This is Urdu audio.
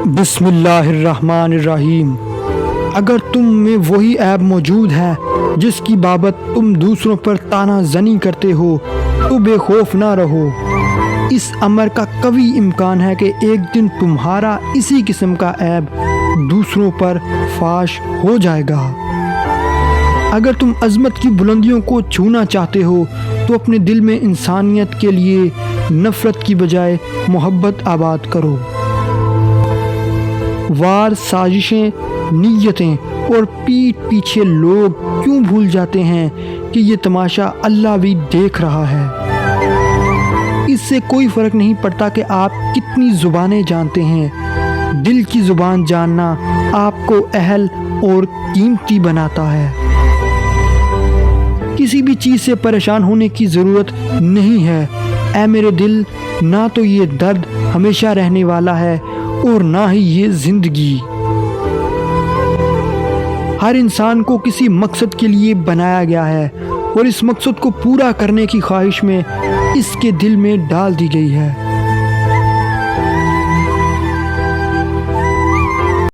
بسم اللہ الرحمن الرحیم۔ اگر تم میں وہی عیب موجود ہے جس کی بابت تم دوسروں پر طعنہ زنی کرتے ہو تو بے خوف نہ رہو۔ اس امر کا قوی امکان ہے کہ ایک دن تمہارا اسی قسم کا عیب دوسروں پر فاش ہو جائے گا۔ اگر تم عظمت کی بلندیوں کو چھونا چاہتے ہو تو اپنے دل میں انسانیت کے لیے نفرت کی بجائے محبت آباد کرو۔ وار، سازشیں، نیتیں اور پیٹھ پیچھے لوگ کیوں بھول جاتے ہیں کہ یہ تماشا اللہ بھی دیکھ رہا ہے۔ اس سے کوئی فرق نہیں پڑتا کہ آپ کتنی زبانیں جانتے ہیں، دل کی زبان جاننا آپ کو اہل اور قیمتی بناتا ہے۔ کسی بھی چیز سے پریشان ہونے کی ضرورت نہیں ہے اے میرے دل، نہ تو یہ درد ہمیشہ رہنے والا ہے اور نہ ہی یہ زندگی۔ ہر انسان کو کسی مقصد کے لیے بنایا گیا ہے اور اس مقصد کو پورا کرنے کی خواہش میں اس کے دل میں ڈال دی گئی ہے۔